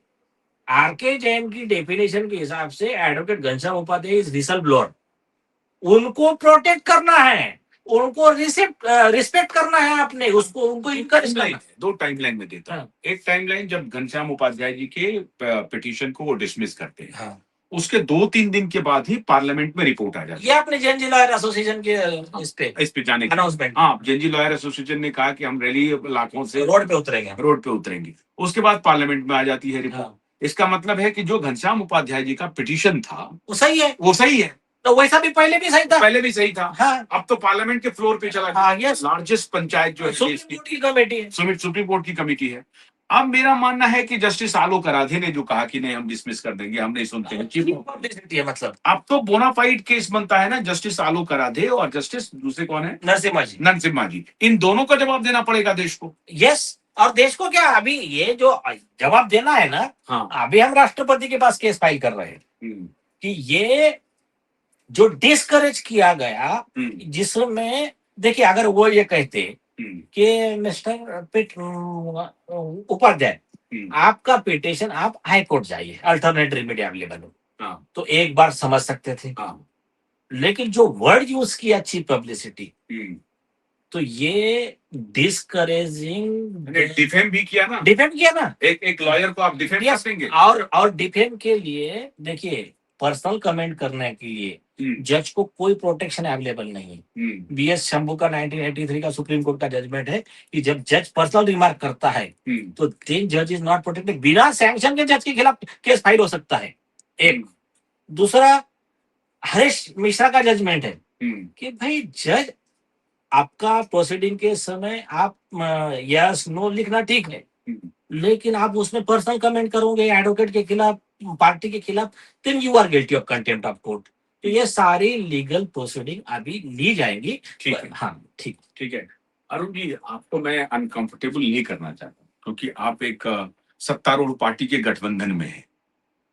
आरके जैन की डेफिनेशन के हिसाब से advocate Ghanshyam Upadhyay is whistle blower, उनको प्रोटेक्ट करना है, उनको रिस्पेक्ट करना है आपने, उसको उनको इनकरेज करना है। दो टाइमलाइन में देता हूं। एक टाइमलाइन जब घनश्याम उपाध्याय जी के पिटीशन को वो डिसमिस करते हैं, हाँ। उसके 2-3 दिन के बाद ही पार्लियामेंट में रिपोर्ट आ जाती ये आपने जैन जी लॉयर एसोसिएशन के इस पे जाने अनाउंसमेंट, हाँ, जैन लॉयर एसोसिएशन ने कहा कि हम रैली लाखों से रोड पे उतरेंगे। उसके बाद पार्लियामेंट में आ जाती है रिपोर्ट। हाँ। इसका मतलब है कि जो घनश्याम उपाध्याय जी का पिटीशन था वो सही है, वो सही है, तो वैसा भी पहले भी सही था, पहले भी सही था। हाँ। अब तो पार्लियामेंट के फ्लोर पे चला हाँ, गया। yes। लार्जेस्ट पंचायत जो है सुप्रीम देश की, कोर्ट की कमेटी है, सुप्रीम कोर्ट की कमेटी है। अब मेरा मानना है कि जस्टिस आलोक आराधे ने जो कहा कि नहीं हम डिसमिस कर देंगे, हम नहीं सुनते हैं, मतलब अब तो बोनाफाइड केस बनता है ना जस्टिस आलोक आराधे और जस्टिस दूसरे कौन है, नरसिम्हा जी। इन दोनों का जवाब देना पड़ेगा देश को। यस, और देश को क्या अभी ये जो जवाब देना है ना, हाँ। अभी हम राष्ट्रपति के पास केस फाइल कर रहे हैं कि ये जो डिस्करेज किया गया, जिसमें देखिए अगर वो ये कहते कि मिस्टर उपाध्याय आपका पिटीशन आप हाई कोर्ट जाइए, अल्टरनेट रेमेडी अवेलेबल हो, तो एक बार समझ सकते थे। लेकिन जो वर्ड यूज किया चीप पब्लिसिटी, तो ये डिस्करेजिंग डिफेम भी किया ना, डिफेम किया ना। एक लॉयर को आप डिफेम कर Yes, देंगे। और डिफेम के लिए देखिए पर्सनल कमेंट करने के लिए जज को कोई प्रोटेक्शन अवेलेबल नहीं है। बीएस शंभू का 1983 का सुप्रीम कोर्ट का जजमेंट है कि जब जज पर्सनल रिमार्क करता है तो देन जज इज नॉट प्रोटेक्टेड, बिना सैंक्शन के जज के खिलाफ केस फाइल हो सकता है। एक दूसरा हरीश मिश्रा का जजमेंट है कि भाई जज आपका प्रोसीडिंग के समय आप यस नो लिखना ठीक है, लेकिन आप उसमें पर्सनल कमेंट करोगे एडवोकेट के खिलाफ, पार्टी के खिलाफ, then you are guilty of contempt of court. तो ये सारी लीगल प्रोसीडिंग अभी ली जाएंगी। ठीक है, हाँ ठीक है। अरुण जी, आपको मैं अनकंफर्टेबल नहीं करना चाहता क्योंकि आप एक सत्तारूढ़ पार्टी के गठबंधन में हैं।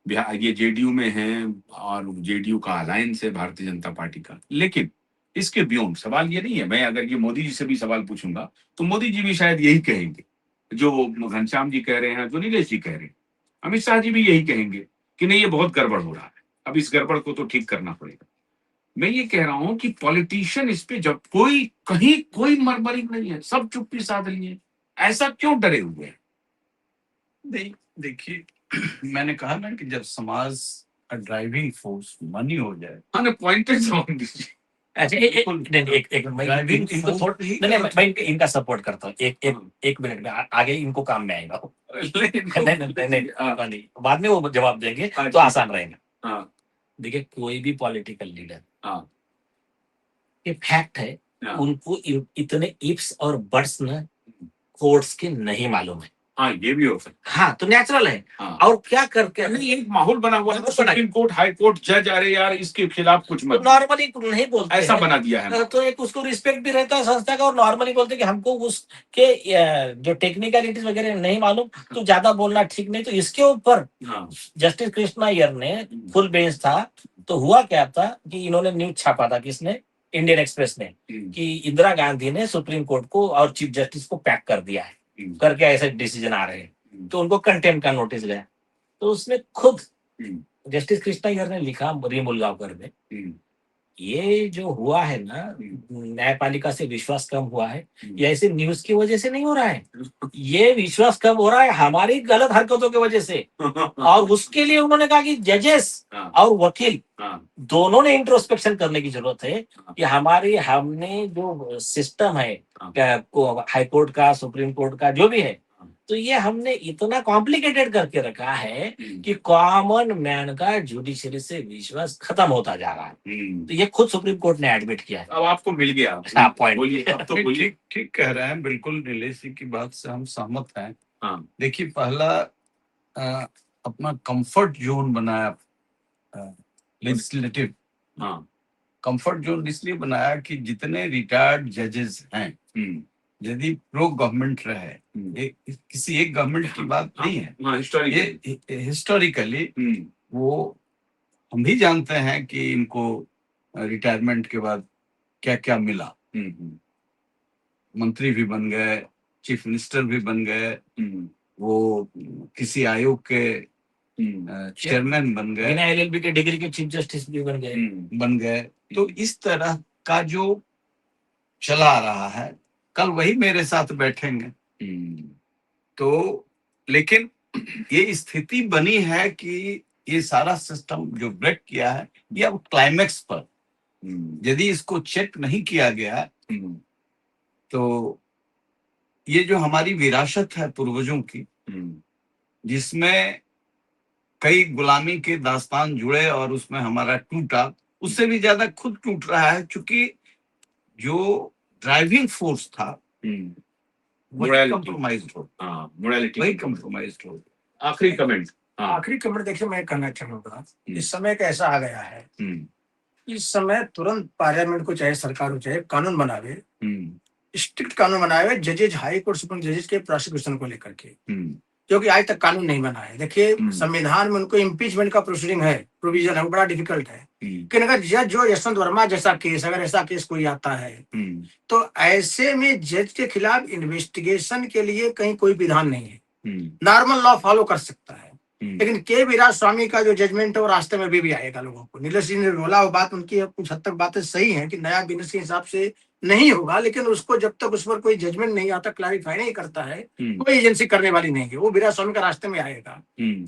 बिहार ये जेडीयू में है और जेडीयू का अलायंस है भारतीय जनता पार्टी का। लेकिन इसके बियॉन्ड सवाल ये नहीं है, मैं अगर ये मोदी जी से भी सवाल पूछूंगा तो मोदी जी भी शायद यही कहेंगे जो घनश्याम जी कह रहे हैं, जो नीलेश जी कह रहे हैं, अमित शाह जी भी यही कहेंगे कि नहीं ये बहुत गड़बड़ हो रहा है, अब इस गड़बड़ को तो ठीक करना पड़ेगा। मैं ये कह रहा हूं कि पॉलिटिशियन इस पे जब कहीं कोई मरमरिंग नहीं है, सब चुप्पी साध रही है, ऐसा क्यों डरे हुए हैं? नहीं, देखिए मैंने कहा ना कि जब समाज का ड्राइविंग फोर्स मनी हो जाए, हाँ, पॉइंटेड जवाब दीजिए। अच्छा एक ड्राइविंग इनको थोड़ा मैं इनका सपोर्ट करता हूँ। एक मिनट में आगे इनको काम में आएगा। नहीं, बाद में वो जवाब देंगे तो आसान रहेगा। देखिए कोई भी पॉलिटिकल लीडर, ये फैक्ट है, उनको इतने इफ्स और बट्स ना कोर्ट्स के नहीं मालूम है। हाँ, ये भी हो सकता है। हाँ, तो नेचुरल है। और क्या करके नहीं, एक माहौल बना हुआ है, सुप्रीम कोर्ट, हाई कोर्ट, जज, अरे यार इसके खिलाफ कुछ मत, नॉर्मली नहीं बोलते, ऐसा बना दिया है। तो एक उसको रिस्पेक्ट भी रहता है संस्था का, और नॉर्मली बोलते हैं कि हमको उसके जो टेक्निकलिटीज वगैरह नहीं मालूम, तो ज्यादा बोलना ठीक नहीं। तो इसके ऊपर जस्टिस कृष्णा अय्यर ने फुल बेंच था, तो हुआ क्या था कि इन्होंने न्यूज छापा था, किसने, इंडियन एक्सप्रेस ने, कि इंदिरा गांधी ने सुप्रीम कोर्ट को और चीफ जस्टिस को पैक कर दिया है, करके ऐसे डिसीजन आ रहे हैं, तो उनको कंटेम्प्ट का नोटिस गया। तो उसमें खुद जस्टिस कृष्णा अय्यर ने लिखा रिमुलगांवकर में, ये जो हुआ है ना, न्यायपालिका से विश्वास कम हुआ है, ये ऐसे न्यूज की वजह से नहीं हो रहा है, ये विश्वास कम हो रहा है हमारी गलत हरकतों की वजह से। और उसके लिए उन्होंने कहा कि जजेस और वकील दोनों ने इंट्रोस्पेक्शन करने की जरूरत है कि हमने जो सिस्टम है हाई कोर्ट का, सुप्रीम कोर्ट का, जो भी है, तो ये हमने इतना कॉम्प्लिकेटेड करके रखा है कि कॉमन मैन का जुडिशरी से विश्वास खत्म होता जा रहा है। तो ये खुद सुप्रीम कोर्ट ने एडमिट किया है। अब आपको मिल गया पॉइंट। बोलिए, अब तो बोलिए। ठीक कह रहे हैं, बिल्कुल नीलेश जी की बात से हम सहमत हैं। देखिए पहला अपना कंफर्ट जोन बनाया लेजिस्लेटिव, कंफर्ट जोन इसलिए बनाया कि जितने रिटायर्ड जजेस हैं, यदि प्रो गवर्नमेंट रहे, किसी एक गवर्नमेंट की बात नहीं है, हिस्टोरिकली वो हम भी जानते हैं कि इनको रिटायरमेंट के बाद क्या क्या मिला। मंत्री भी बन गए, चीफ मिनिस्टर भी बन गए, वो किसी आयोग के चेयरमैन बन गए, बिना एलएलबी के डिग्री के चीफ जस्टिस भी बन गए। तो इस तरह का जो चला रहा है, कल वही मेरे साथ बैठेंगे। तो लेकिन ये स्थिति बनी है कि ये सारा सिस्टम जो ब्रेक किया है, ये अब क्लाइमेक्स पर, यदि इसको चेक नहीं किया गया तो ये जो हमारी विरासत है पूर्वजों की, जिसमें कई गुलामी के दास्तान जुड़े और उसमें हमारा टूटा, उससे भी ज्यादा खुद टूट रहा है, क्योंकि जो ड्राइविंग फोर्स था वही कंप्रोमाइज्ड हो। आखिरी कमेंट। आखिरी कमेंट देखिए, मैं करना चाहूंगा, इस समय एक ऐसा आ गया है, इस समय तुरंत पार्लियामेंट को, चाहे सरकार हो, चाहे कानून बनावे, स्ट्रिक्ट कानून बनावे जजेज, हाई कोर्ट, सुप्रीम जजेज के प्रोसिक्यूशन को लेकर के, क्योंकि आज तक कानून नहीं बना है। देखिए संविधान में उनको इम्पीचमेंट का प्रोसीडिंग है, प्रोविजन है, वो बड़ा डिफिकल्ट है। लेकिन अगर जज जो यशवंत वर्मा जैसा केस, अगर ऐसा केस कोई आता है, तो ऐसे में जज के खिलाफ इन्वेस्टिगेशन के लिए कहीं कोई विधान नहीं है, नॉर्मल लॉ फॉलो कर सकता है। लेकिन के वीरा स्वामी का जो जजमेंट है वो रास्ते में भी आएगा लोगों को। नीलेश जी ने बोला वो बात उनकी कुछ हद तक बातें सही हैं कि नया बिजनेस के हिसाब से नहीं होगा, लेकिन उसको जब तक उस पर कोई जजमेंट नहीं आता, क्लैरिफाई नहीं करता है, कोई एजेंसी करने वाली नहीं है। वो वीरा स्वामी का रास्ते में आएगा।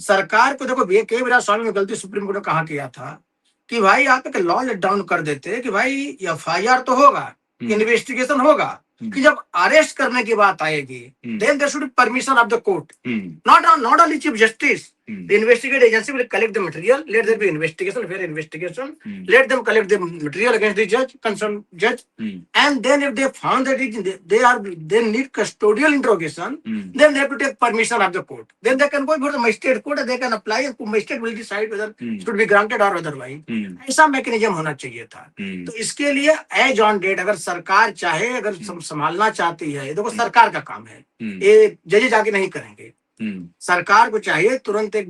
सरकार को देखो, के वीरा स्वामी में गलती सुप्रीम कोर्ट ने कहा किया था कि भाई आप एक लॉ लेट डाउन कर देते कि भाई एफआईआर तो होगा, इन्वेस्टिगेशन होगा, कि जब अरेस्ट करने की बात आएगी then there should be permission of the court, not only chief justice. The investigate agency will collect the material, let there be investigation, fair investigation, let them collect the material against the judge, concerned judge, and then if they found that they need custodial interrogation, then they have to take permission of the court. Then they can go before the magistrate court and they can apply, and magistrate will decide whether it should be granted or otherwise. ऐसा mechanism होना चाहिए था। तो इसके लिए as on date अगर सरकार चाहे, अगर संभालना चाहती है, देखो सरकार का काम है, ये जजेज आके नहीं करेंगे। सरकार को चाहिए तुरंत एक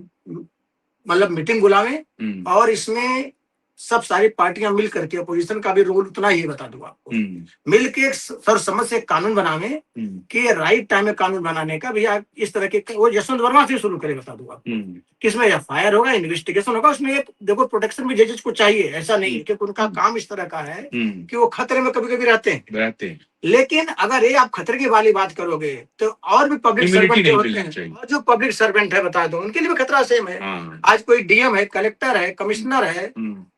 मतलब मीटिंग बुलावे और इसमें सब सारी पार्टियां मिल करके, अपोजिशन का भी रोल उतना ही बता दूं आपको, मिल के एक सर्वसम्मत से कानून बनावे कि राइट टाइम में कानून बनाने का। भैया इस तरह के वो यशवंत वर्मा से शुरू करे, बता दूं आपको कि इसमें एफआईआर होगा, इन्वेस्टिगेशन होगा, उसमें एक देखो प्रोटेक्शन भी जजेस को चाहिए। ऐसा नहीं है कि उनका काम इस तरह का है कि वो खतरे में कभी कभी रहते हैं। लेकिन अगर ये आप खतरे की वाली बात करोगे तो और भी पब्लिक सर्वेंट होते हैं, और जो पब्लिक सर्वेंट है बता दो उनके लिए भी खतरा सेम है। आज कोई डीएम है, कलेक्टर है, कमिश्नर है,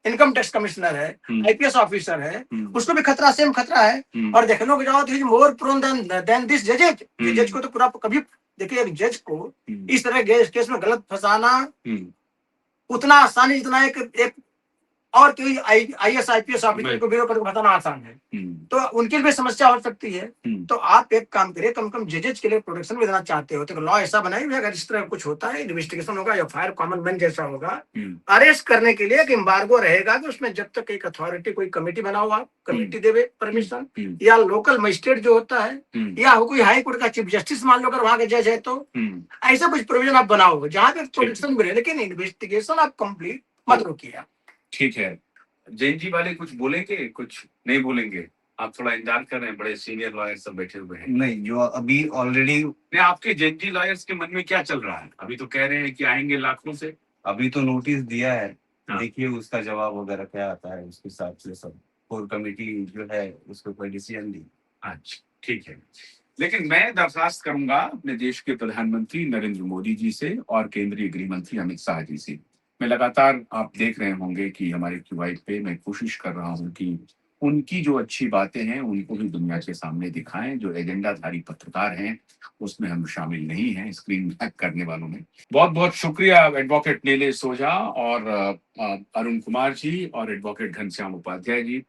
इनकम टैक्स कमिश्नर है, आईपीएस ऑफिसर है, उसको भी खतरा सेम खतरा है। और देखने को जाओ तो मोर प्रोन देन दिस जजेज। जज को तो पूरा कभी देखिए, एक जज को इस तरह केस में गलत फंसाना उतना आसानी जितना एक और कोई आईएएस आईपीएस ऑफिसर को ब्यूरो को बताना आसान है, तो उनके लिए समस्या हो सकती है। तो आप एक काम करिए, कम से कम जजेज के लिए प्रोटेक्शन भी देना चाहते हो तो लॉ ऐसा बनाइए, अगर इस तरह कुछ होता है, इन्वेस्टिगेशन होगा या फायर कॉमन बेंच जैसा होगा, अरेस्ट करने के लिए एक एम्बार्गो रहेगा कि उसमें जब तक एक अथॉरिटी कोई कमेटी बना हुआ, कमेटी देवे परमिशन, या लोकल मजिस्ट्रेट जो होता है, या कोई हाई कोर्ट का चीफ जस्टिस मान लो अगर वहां के जज है, तो ऐसा कुछ प्रोविजन आप बनाओ जहां पे प्रोटेक्शन भी रहे, लेकिन इन्वेस्टिगेशन आप कंप्लीट मत रोकिए। ठीक है, जैन जी वाले कुछ बोलेंगे, कुछ नहीं बोलेंगे? आप थोड़ा इंतजार कर रहे हैं, बड़े सीनियर लॉयर सब बैठे हुए हैं। नहीं, जो अभी ऑलरेडी आपके जैन जी लॉयर्स के मन में क्या चल रहा है? अभी तो कह रहे हैं कि आएंगे लाखों से, अभी तो नोटिस दिया है, हाँ। देखिए उसका जवाब वगैरह क्या आता है, उसके हिसाब से सब कोर कमेटी जो है उसको कोई डिसीजन दी। अच्छा, ठीक है। लेकिन मैं दरखास्त करूंगा अपने देश के प्रधानमंत्री नरेंद्र मोदी जी से और केंद्रीय गृह मंत्री अमित शाह जी से। मैं लगातार, आप देख रहे होंगे कि हमारे क्यूआईट पे मैं कोशिश कर रहा हूं कि उनकी जो अच्छी बातें हैं उनको भी दुनिया के सामने दिखाएं। जो एजेंडाधारी पत्रकार हैं उसमें हम शामिल नहीं हैं, स्क्रीन हैक करने वालों में। बहुत बहुत शुक्रिया एडवोकेट नीलेश ओझा और अरुण कुमार जी और एडवोकेट घनश्याम उपाध्याय जी।